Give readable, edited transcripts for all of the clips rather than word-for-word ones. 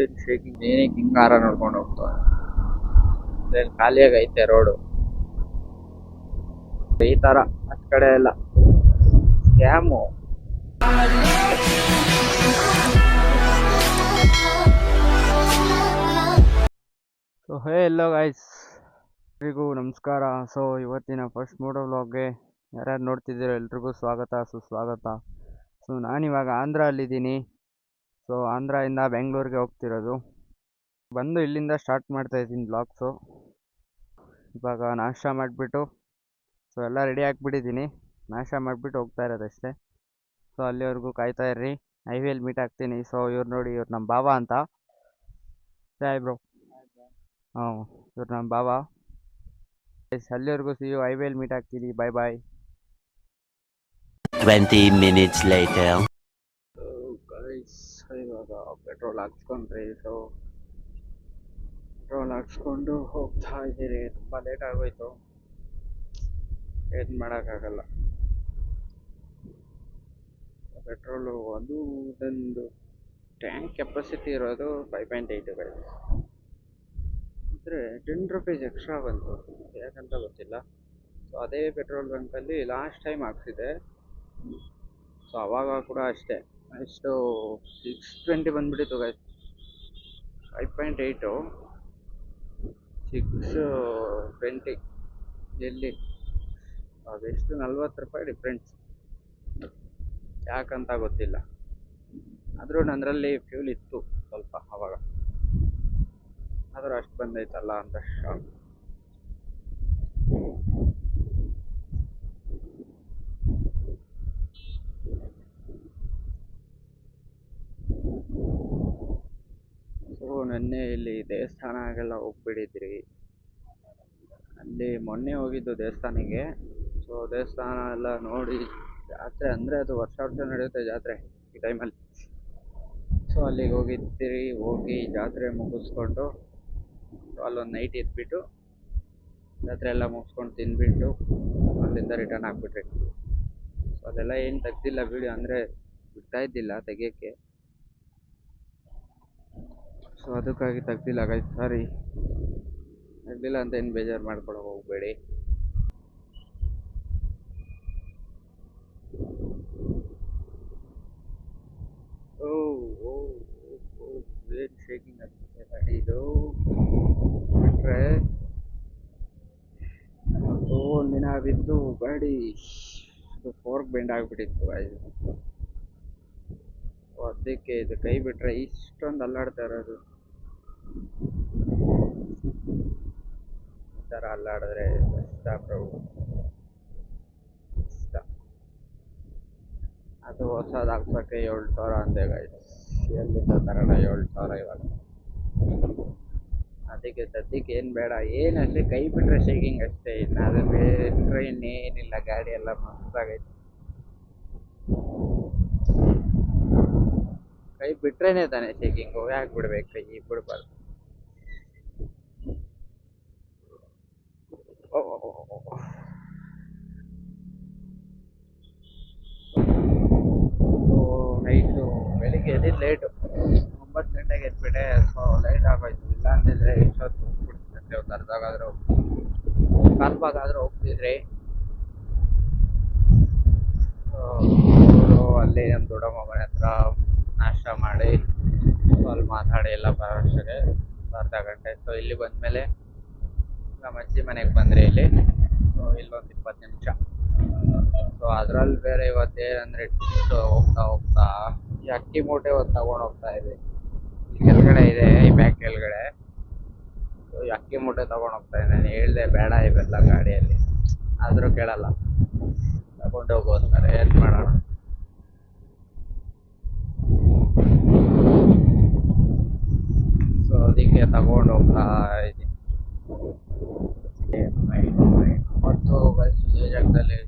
ಏನ್ ಶೇಕಿಂಗ್ ಏನಕ್ಕೆ ಹಿಂಗಾರ ನೋಡ್ಕೊಂಡು ಹೋಗ್ತಾವ ಖಾಲಿಯಾಗೈತೆ ರೋಡು ಈ ತರ ಅದ್ ಕಡೆ ಎಲ್ಲ ಸ್ಕ್ಯಾಮು. ಸೊ ಹೇ ಎಲ್ಲೋ ಗೈಸ್, ಎಲ್ರಿಗೂ ನಮಸ್ಕಾರ. ಸೊ ಇವತ್ತಿನ ಫಸ್ಟ್ ಮೋಟೋ ವ್ಲಾಗ್ಗೆ ಯಾರ್ಯಾರು ನೋಡ್ತಿದ್ದೀರೋ ಎಲ್ರಿಗೂ ಸ್ವಾಗತ ಸುಸ್ವಾಗತ. ಸೊ ನಾನಿವಾಗ ಆಂಧ್ರಲ್ಲಿದ್ದೀನಿ. ಸೊ ಆಂಧ್ರದಿಂದ ಬೆಂಗಳೂರಿಗೆ ಹೋಗ್ತಿರೋದು. ಬಂದು ಇಲ್ಲಿಂದ ಸ್ಟಾರ್ಟ್ ಮಾಡ್ತಾ ಇದ್ದೀನಿ ಬ್ಲಾಗ್ಸು. ಇವಾಗ ನಾಷ್ಟ ಮಾಡಿಬಿಟ್ಟು ಸೊ ಎಲ್ಲ ರೆಡಿ ಆಗಿಬಿಟ್ಟಿದ್ದೀನಿ. ನಾಷ್ಟ ಮಾಡಿಬಿಟ್ಟು ಹೋಗ್ತಾ ಇರೋದಷ್ಟೇ. ಸೊ ಅಲ್ಲಿವರೆಗೂ ಕಾಯ್ತಾ ಇರ್ರಿ, ಹೈವೇಲಿ ಮೀಟ್ ಆಗ್ತೀನಿ. ಸೊ ಇವ್ರು ನೋಡಿ, ಇವ್ರು ನಮ್ಮ ಬಾಬಾ ಅಂತ. ಸಾಯ್ ಬ್ರೋ. ಇವ್ರು ನಮ್ಮ ಬಾಬಾ. ಅಲ್ಲಿವರೆಗೂ ಸಿ ಯು ಹೈವೇಲಿ ಮೀಟ್ ಆಗ್ತೀನಿ. ಬಾಯ್ ಬಾಯ್. 20 minutes later. ಇವಾಗ ಪೆಟ್ರೋಲ್ ಹಾಕ್ಸ್ಕೊಂಡ್ರಿ. ಸೊ ಪೆಟ್ರೋಲ್ ಹಾಕ್ಸ್ಕೊಂಡು ಹೋಗ್ತಾ ಇದ್ದೀರಿ. ತುಂಬ ಲೇಟ್ ಆಗೋಯ್ತು, ಏನು ಮಾಡೋಕ್ಕಾಗಲ್ಲ. ಪೆಟ್ರೋಲು ಅದು ಇದೊಂದು ಟ್ಯಾಂಕ್ ಕೆಪಾಸಿಟಿ ಇರೋದು 5.8 ಅಂದರೆ 10 ರೂಪೀಸ್ ಎಕ್ಸ್ಟ್ರಾ ಬಂತು, ಯಾಕಂತ ಗೊತ್ತಿಲ್ಲ. ಸೊ ಅದೇ ಪೆಟ್ರೋಲ್ ಬಂಕಲ್ಲಿ ಲಾಸ್ಟ್ ಟೈಮ್ ಹಾಕ್ಸಿದೆ. ಸೊ ಅವಾಗ ಕೂಡ ಅಷ್ಟೇ, ಎಷ್ಟು 620 ಬಂದುಬಿಟ್ಟಿತ್ತು ಗೈಸ್. 5.8 620 ಎಲ್ಲಿ ಅದೆಷ್ಟು 40 ರೂಪಾಯಿ ಡಿಫ್ರೆನ್ಸ್, ಯಾಕಂತ ಗೊತ್ತಿಲ್ಲ. ಆದರೂ ನನ್ನರಲ್ಲಿ ಫ್ಯೂಲ್ ಇತ್ತು ಸ್ವಲ್ಪ ಅವಾಗ, ಆದರೂ ಅಷ್ಟು ಬಂದೈತಲ್ಲ ಅಂತ ಶಾಕ್. ಸೊ ನೆನ್ನೆ ಇಲ್ಲಿ ದೇವಸ್ಥಾನಗೆಲ್ಲ ಹೋಗ್ಬಿಟ್ಟಿದ್ರಿ. ಅಲ್ಲಿ ಮೊನ್ನೆ ಹೋಗಿದ್ದು ದೇವಸ್ಥಾನಕ್ಕೆ. ಸೊ ದೇವಸ್ಥಾನ ಎಲ್ಲ ನೋಡಿ, ಜಾತ್ರೆ ಅಂದರೆ ಅದು ವರ್ಷ ನಡೆಯುತ್ತೆ ಜಾತ್ರೆ ಈ ಟೈಮಲ್ಲಿ. ಸೊ ಅಲ್ಲಿಗೆ ಹೋಗಿದ್ದೀರಿ. ಹೋಗಿ ಜಾತ್ರೆ ಮುಗಿಸ್ಕೊಂಡು ಅಲ್ಲೊಂದು ನೈಟ್ ಇದ್ಬಿಟ್ಟು ಜಾತ್ರೆ ಎಲ್ಲ ಮುಗಿಸ್ಕೊಂಡು ತಿಂದ್ಬಿಟ್ಟು ಅಲ್ಲಿಂದ ರಿಟರ್ನ್ ಆಗಿಬಿಟ್ರಿ. ಸೊ ಅದೆಲ್ಲ ಏನು ತೆಗ್ದಿಲ್ಲ ವಿಡಿಯೋ, ಅಂದರೆ ಬಿಡ್ತಾ ಇದ್ದಿಲ್ಲ ತೆಗಿಯೋಕ್ಕೆ. ಸೊ ಅದಕ್ಕಾಗಿ ತೆಗ್ದಿಲ್ಲ ಗೈಸ್, ಸಾರಿ. ತೆಗ್ದಿಲ್ಲ ಅಂತ ಏನು ಬೇಜಾರು ಮಾಡ್ಕೊಳಕ್ಕೆ ಹೋಗಬೇಡಿ. ಏನು ಶೇಕಿಂಗ್ ಆಗ್ತದೆ ಗಾಡಿ ಇದು ಬಿಟ್ರೆ. ಒಂದಿನ ಬಿದ್ದು ಗಾಡಿ ಫೋರ್ಕ್ ಬೆಂಡ್ ಆಗಿಬಿಟ್ಟಿತ್ತು. ಅದಕ್ಕೆ ಇದು ಕೈ ಬಿಟ್ರೆ ಇಷ್ಟೊಂದು ಅಲ್ಲಾಡ್ತಾ ಇರೋದು. ಈ ಥರ ಅಲ್ಲಾಡಿದ್ರೆ ಕಷ್ಟ ಪ್ರಭು, ಕಷ್ಟ. ಅದು ಹೊಸದು ಹಾಕ್ಸೋಕ್ಕೆ 7,000 ಅಂದೆ ಗೈಸ್. ಎಲ್ಲಿಂದ ತರೋಣ 7,000 ಇವಾಗ? ಅದಕ್ಕೆ ಸದ್ಯಕ್ಕೆ ಏನು ಬೇಡ, ಏನಷ್ಟೇ ಕೈ ಬಿಟ್ರೆ ಶೇಕಿಂಗ್ ಅಷ್ಟೇ. ಇನ್ನು ಅದು ಬಿಟ್ಟರೆ ಇನ್ನೇನಿಲ್ಲ. ಗಾಡಿ ಎಲ್ಲ ಮಸ್ತಾಗೈತೆ. ಕೈ ಬಿಟ್ರೇನೆ ತಾನೆ ಶೇಕಿಂಗು, ಯಾಕೆ ಬಿಡ್ಬೇಕು? ಕೈ ಬಿಡಬಾರ್ದು. ನೈಟು ಬೆಳಿಗ್ಗೆ ಎದ್ದಿದ್ದು ಲೇಟು, 9 ಗಂಟೆಗೆ ಎದ್ಬಿಟ್ಟೆ. ಸೊ ಲೇಟ್ ಆಗೋಯ್ತು. ಇಲ್ಲ ಅಂತಿದ್ರೆ ಇಷ್ಟೊತ್ತು ಹೋಗ್ಬಿಡ್ತಿದ್ದೆ, ಒಂದು ಅರ್ಧಗಾದರೂ ಕಾಲು ಭಾಗ ಆದರೂ ಹೋಗ್ತಿದ್ರಿ. ಅವರು ಅಲ್ಲಿ ನಮ್ಮ ದೊಡ್ಡಮ್ಮ ಮನೆ ಹತ್ರ ನಾಷ್ಟ ಮಾಡಿ ಅಲ್ಲಿ ಮಾತಾಡಿ ಎಲ್ಲ ಬರೋಷ್ಟಕ್ಕೆ ಅರ್ಧ ಗಂಟೆ. ಸೊ ಇಲ್ಲಿ ಬಂದಮೇಲೆ ನಮ್ಮ ಅಜ್ಜಿ ಮನೆಗೆ ಬಂದರೆ ಇಲ್ಲಿ. ಸೊ ಇಲ್ಲೊಂದು 20 ನಿಮಿಷ. ಸೊ ಅದರಲ್ಲಿ ಬೇರೆ ಇವತ್ತೇನಂದರೆ ಟಿಪ್ಸ್ ಹೋಗ್ತಾ ಹೋಗ್ತಾ ಈ ಅಕ್ಕಿ ಮೂಟೆ ಒಂದು ತಗೊಂಡು ಹೋಗ್ತಾ ಇದೆ. ಕೆಳಗಡೆ ಇದೆ, ಈ ಬ್ಯಾಗ್ ಕೆಳಗಡೆ. ಸೊ ಈ ಅಕ್ಕಿ ಮೂಟೆ ತಗೊಂಡು ಹೋಗ್ತಾ ಇದೆ. ನಾನು ಹೇಳಿದೆ ಬೇಡ ಇವೆಲ್ಲ ಗಾಡಿಯಲ್ಲಿ, ಆದರೂ ಕೇಳಲ್ಲ, ತಗೊಂಡು ಹೋಗು ಅಂತಾರೆ. ಏನು ಮಾಡೋಣ? ಸೊ ಅದಕ್ಕೆ ತಗೊಂಡು ಹೋಗ್ತಾ ಇದ್ದೀನಿ. ಮತ್ತು ಜಾಗದಲ್ಲಿ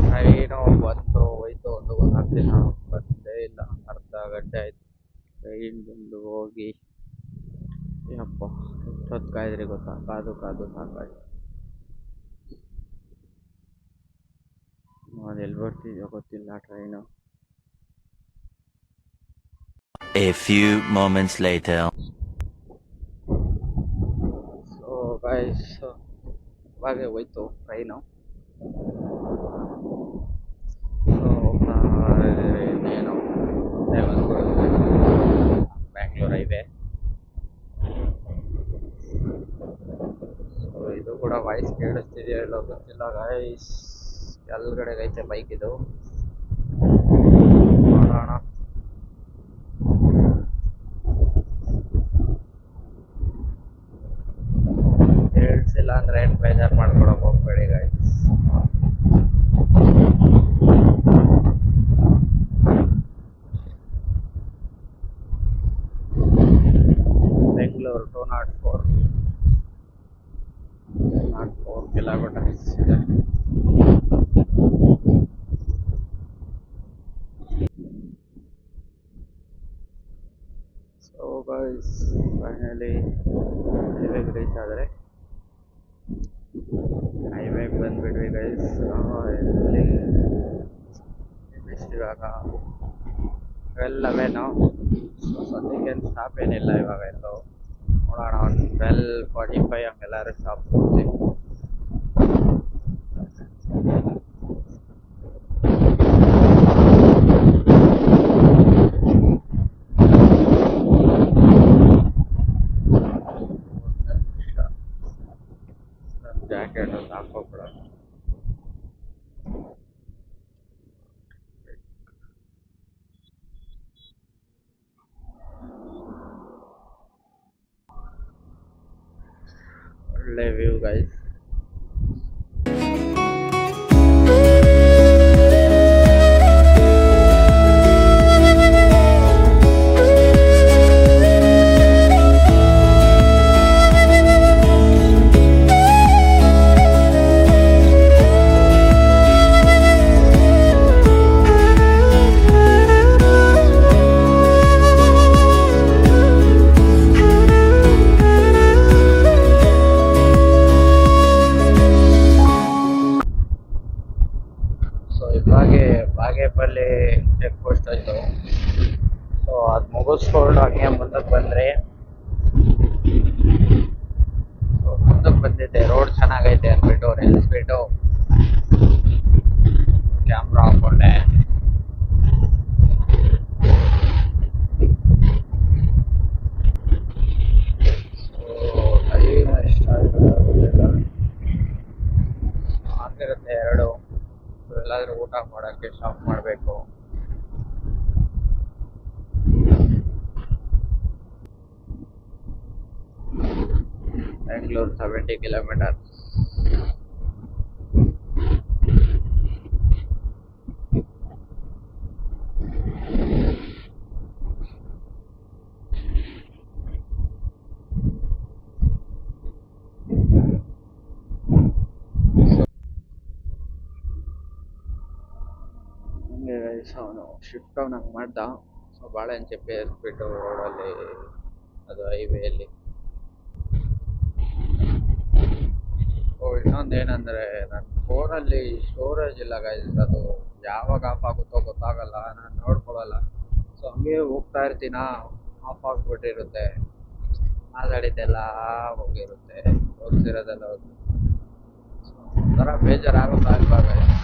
ಟ್ರೈನು ಬಂದು ಹೋಯ್ತು, ಒಂದು ಗೊತ್ತಾಗ್ತಿಲ್ಲ. ಬಂದೇ ಇಲ್ಲ, ಅರ್ಧ ಗಂಟೆ ಆಯ್ತು ಟ್ರೈನ್ ಬಂದು ಹೋಗಿ. ಏನಪ್ಪ ಎಷ್ಟೊತ್ತು ಕಾಯ್ದ್ರಿ ಗೊತ್ತಾ? ಕಾದು ಕಾದು ಸಾಕಾಯ್ತು. ಅದು ಎಲ್ಲಿ ಬರ್ತಿದ್ಯೋ ಗೊತ್ತಿಲ್ಲ train. A few moments later. So guys ಇವಾಗೆ ಹೋಯ್ತು ಟ್ರೈನು. ಸೊ ಇನ್ನೇನು ಮುಂದೆ ಬ್ಯಾಂಗ್ಳೂರ್ ಹೈವೇ. ಸೊ ಇದು ಕೂಡ ವಾಯ್ಸ್ ಕೇಳಿಸ್ತಿದೆಯೋ ಇಲ್ಲೋ ಗೊತ್ತಿಲ್ಲ ಗೈಸ್. ಕೆಳಗಡೆಗೈತೆ ಬೈಕ್ ಇದು, ನೋಡೋಣ. ಕೇಳಿಸಿಲ್ಲ ಅಂದ್ರೆ ಏನು ಬೇಜಾರು ಮಾಡ್ಕೊಳಕ್ ಹೋಗ್ಬೇಡಿ ಗೈಸ್. ಬೆಂಗಳೂರು 204 ಕಿಲೋಮೀಟರ್ಸ್ ಇದೆ. ಸೊ ಗೈಸ್ ಫೈನಲಿ ಹೈವೇಗೆ ರೀಚ್ ಆದರೆ, ಹೈವೇಗೆ ಬಂದ್ಬಿಟ್ವಿ ಗೈಸ್. ಎಲ್ಲಿ ನೆಕ್ಸ್ಟ್ ಇವಾಗ 12:11. ಸೊ ಸದ್ಯಕ್ಕೇನು ಸ್ಟಾಪ್ ಏನಿಲ್ಲ ಇವಾಗ ಎಲ್ಲೋ. ನೋಡೋಣ, ಒಂದು 12:45 ಹಂಗೆಲ್ಲಾರು ಸ್ಟಾಪ್ ಕೊಡ್ತೀವಿ. ನನ್ನ ಜಾಕೆಟ್ ಒಂದು ಹಾಕೋಬಿಡೋಣ. ಒಳ್ಳೆ ವ್ಯೂ ಗೈಸ್. ಸೊ ಇವಾಗೆ ಬಾಗೇಪಲ್ಲಿ ಚೆಕ್ ಪೋಸ್ಟ್ ಆಯಿತು. ಸೊ ಅದು ಮುಗಿಸ್ಕೊಂಡು ಹಂಗೆ ಮುಂದಕ್ಕೆ ಬಂದರೆ, ಮುಂದಕ್ಕೆ ಬಂದಿದ್ದೆ. ರೋಡ್ ಚೆನ್ನಾಗೈತೆ ಅಂದ್ಬಿಟ್ಟು ನಿಲ್ಲಿಸ್ಬಿಟ್ಟು ಕ್ಯಾಮ್ರಾ ಹಾಕ್ಕೊಂಡೆ. ಸೊ ಟೈಮ್ ಎಷ್ಟಾಯಿತು ಗೊತ್ತಿಲ್ಲ, ಆಗಿರುತ್ತೆ 2. ಎಲ್ಲಾದರೂ ಊಟ ಮಾಡೋಕ್ಕೆ ಸ್ಟಾಪ್ ಮಾಡಬೇಕು. ಬೆಂಗಳೂರು 70 ಕಿಲೋಮೀಟರ್. ಹಂಗೆ ಗೈಸ್ ಅವನು ಶಿಫ್ಟ್ ನಂಗೆ ಮಾಡ್ದ. ಸೊ ಬಾಳೆಹಣ್ಣು ಚಪ್ಪೆ ಎಸ್ಬಿಟ್ಟು ರೋಡಲ್ಲಿ, ಅದು ಹೈವೇಯಲ್ಲಿ. ಓ ಇನ್ನೊಂದೇನಂದರೆ, ನನ್ನ ಫೋನಲ್ಲಿ ಸ್ಟೋರೇಜ್ ಇಲ್ಲ ಗೈಸ್. ಅದು ಯಾವಾಗ ಆಫ್ ಆಗುತ್ತೋ ಗೊತ್ತಾಗಲ್ಲ, ನಾನು ನೋಡ್ಕೊಳ್ಳಲ್ಲ. ಸೊ ಹಂಗೆ ಹೋಗ್ತಾ ಇರ್ತೀನ, ಆಫ್ ಆಗಿಬಿಟ್ಟಿರುತ್ತೆ. ಮಾತಾಡಿದ್ದೆಲ್ಲ ಹೋಗಿರುತ್ತೆ, ಹೋಗ್ತಿರೋದೆಲ್ಲ ಹೋಗಿ. ಒಂಥರ ಬೇಜಾರಾಗುತ್ತಾ ಇಲ್ವಾ ಗೈಸ್?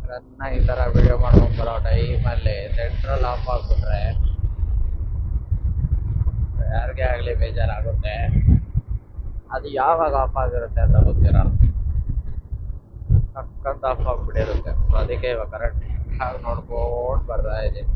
ರನ್ನ ಈ ಥರ ವಿಡಿಯೋ ಮಾಡ್ಕೊಂಡು ಬರೋ ಟೈಮಲ್ಲಿ ಸೆಂಟ್ರಲ್ ಆಫ್ ಆಗಿಬಿಟ್ರೆ ಯಾರಿಗೆ ಆಗಲಿ ಬೇಜಾರಾಗುತ್ತೆ. ಅದು ಯಾವಾಗ ಆಫ್ ಆಗಿರುತ್ತೆ ಅಂತ ಗೊತ್ತಿರಲ್ಲ, ಟಕ್ಕಂತ ಆಫ್ ಆಗಿಬಿಟ್ಟಿರುತ್ತೆ. ಸೊ ಅದಕ್ಕೆ ಇವಾಗ ಕರೆಕ್ಟ್ ಆಗಿ ನೋಡ್ಕೊಂಡು ಬರ್ತಾ ಇದ್ದೀನಿ.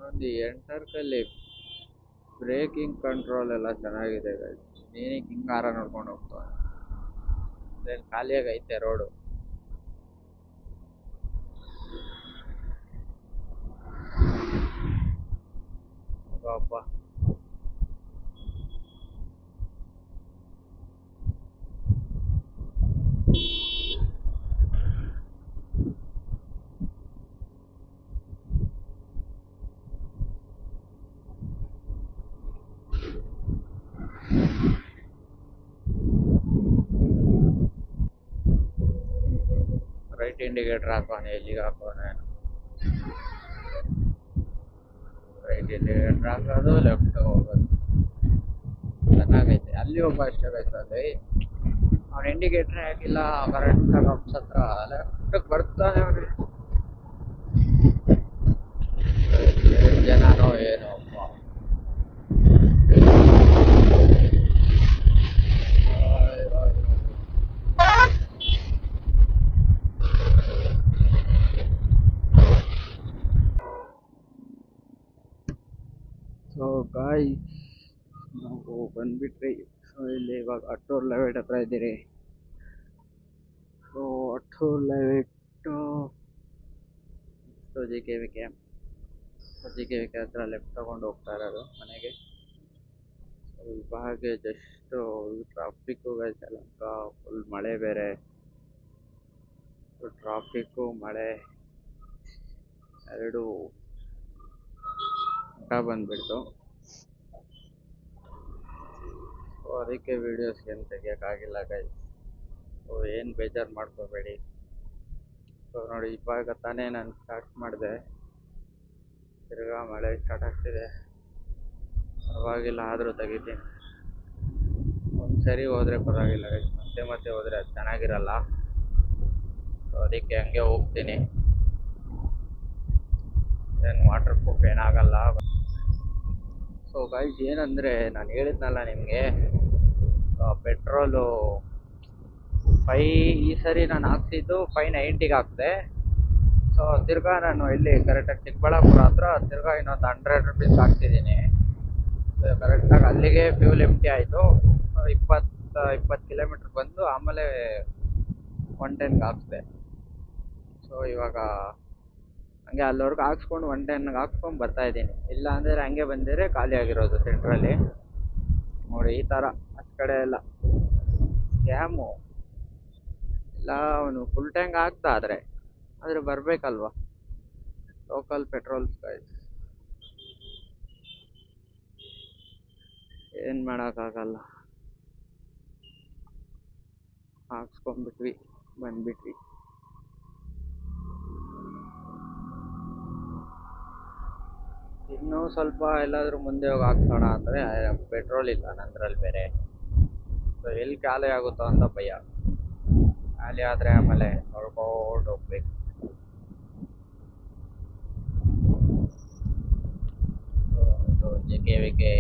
ಒಂದು ಎಂಟರ್ಕಲ್ಲಿ ಬ್ರೇಕಿಂಗ್ ಕಂಟ್ರೋಲ್ ಎಲ್ಲ ಚೆನ್ನಾಗಿದೆ guys. ನೀನಿಗೆ ಹಿಂಗಾರ ನೋಡ್ಕೊಂಡು ಹೋಗ್ತಾವ ಖಾಲಿಯಾಗಿ ಐತೆ ರೋಡು. ಅಪ್ಪ ರೈಟ್ ಇಂಡಿಕೇಟರ್ ಹಾಕೋನೆ, ಎಲ್ಲಿಗೆ ಹಾಕೋನೆ? ರೈಟ್ ಇಂಡಿಕೇಟರ್ ಹಾಕೋದು, ಲೆಫ್ಟ್ ಹೋಗೋದು. ಚೆನ್ನಾಗೈತೆ. ಅಲ್ಲಿ ಒಬ್ಬ ಅಷ್ಟೇ ಬೈತದೆ, ಅವ್ನು ಇಂಡಿಕೇಟರ್ ಹಾಕಿಲ್ಲ, ಕರೆಕ್ಟಾಗಿ ಹತ್ರ ಲೆಫ್ಟ್ ಬರ್ತಾನೆ. ಅವನು ಜನನೋ ಏನೋ ಸೊ ಗಾಯ್ಸ್, ನಾವು ಬಂದ್ಬಿಟ್ರಿ. ಸೊ ಇಲ್ಲಿ ಇವಾಗ ಅಟ್ಟೂರ್ ಲೆವೆಟ್ ಹತ್ರ ಇದ್ದೀರಿ. So Attur layout G K V K ಹತ್ರ ಲೆಫ್ಟ್ ತಗೊಂಡು ಹೋಗ್ತಾ ಇರೋದು ಮನೆಗೆ. ಸ್ವಲ್ಪ ಹಾಗೆ ಜಸ್ಟ್ ಟ್ರಾಫಿಕ್ಕು ಯಲಹಂಕ ಫುಲ್ ಮಳೆ ಬೇರೆ. ಟ್ರಾಫಿಕ್ಕು ಮಳೆ ಎರಡು ಬಂದ್ಬಿಡ್ತು. ಸೊ ಅದಕ್ಕೆ ವಿಡಿಯೋಸ್ ಏನು ತೆಗಿಯೋಕ್ಕಾಗಿಲ್ಲ ಗೈಸ್. ಸೊ ಏನು ಬೇಜಾರು ಮಾಡ್ಕೋಬೇಡಿ. ಸೊ ನೋಡಿ, ಇವಾಗ ತಾನೇ ನಾನು ಸ್ಟಾರ್ಟ್ ಮಾಡಿದೆ, ತಿರ್ಗಾ ಮಳೆ ಸ್ಟಾರ್ಟ್ ಆಗ್ತಿದೆ. ಪರವಾಗಿಲ್ಲ, ಆದರೂ ತೆಗಿತೀನಿ. ಒಂದ್ಸರಿ ಹೋದರೆ ಪರವಾಗಿಲ್ಲ ಗೈಸ್, ಮತ್ತೆ ಹೋದರೆ ಅದು ಚೆನ್ನಾಗಿರಲ್ಲ. ಸೊ ಅದಕ್ಕೆ ಹಂಗೆ ಹೋಗ್ತೀನಿ. ಏನು ವಾಟರ್ ಪ್ರೂಫ್ ಏನಾಗಲ್ಲ. ಸೊ ಗೈಸ್, ಏನಂದರೆ ನಾನು ಹೇಳಿದ್ನಲ್ಲ ನಿಮಗೆ, ಪೆಟ್ರೋಲು ಈ ಸರಿ ನಾನು ಹಾಕ್ಸಿದ್ದು 590ಗೆ ಹಾಕಿದೆ. ಸೊ ತಿರ್ಗಾ ನಾನು ಇಲ್ಲಿ ಕರೆಕ್ಟಾಗಿ ಚಿಕ್ಕಬಳ್ಳಾಪುರ ಹತ್ರ ತಿರ್ಗಾ ಇನ್ನೊಂದು 100 ರೂಪೀಸ್ ಹಾಕ್ತಿದ್ದೀನಿ. ಕರೆಕ್ಟಾಗಿ ಅಲ್ಲಿಗೆ ಫ್ಯೂಲ್ ಎಂಟಿ ಆಯಿತು. 20 ಕಿಲೋಮೀಟ್ರ್ ಬಂದು ಆಮೇಲೆ 110ಗೆ ಹಾಕಿದೆ. ಸೊ ಇವಾಗ ಹಂಗೆ ಅಲ್ಲಿವರೆಗೂ ಹಾಕ್ಸ್ಕೊಂಡು 110ಗೆ ಹಾಕ್ಸ್ಕೊಂಡು ಬರ್ತಾಯಿದ್ದೀನಿ. ಇಲ್ಲ ಅಂದರೆ ಹಂಗೆ ಬಂದಿದ್ರೆ ಖಾಲಿ ಆಗಿರೋದು ಸೆಂಟ್ರಲ್ಲಿ. ನೋಡಿ ಈ ಥರ ಅಷ್ಟು ಕಡೆ ಎಲ್ಲ ಸ್ಕ್ಯಾಮು. ಇಲ್ಲ ಅವನು ಫುಲ್ ಟ್ಯಾಂಕ್ ಹಾಕ್ತಾ ಆದರೆ ಬರಬೇಕಲ್ವ ಲೋಕಲ್ ಪೆಟ್ರೋಲ್ ಗೈಸ್. ಏನು ಮಾಡೋಕ್ಕಾಗಲ್ಲ, ಹಾಕ್ಸ್ಕೊಂಡ್ಬಿಟ್ವಿ, ಬಂದ್ಬಿಟ್ವಿ. ಇನ್ನೂ ಸ್ವಲ್ಪ ಎಲ್ಲಾದರೂ ಮುಂದೆ ಹೋಗಿ ಹಾಕ್ಸೋಣ ಅಂದರೆ ಪೆಟ್ರೋಲ್ ಇಲ್ಲ ನಂದ್ರಲ್ಲಿ ಬೇರೆ. ಸೊ ಎಲ್ಲಿ ಖಾಲಿ ಆಗುತ್ತೋ ಅಂತ ಭಯ. ಖಾಲಿ ಆದರೆ ಆಮೇಲೆ ಹೊಡ್ಕೊಂಡು ಹೋಗ್ಬೇಕು. J K V K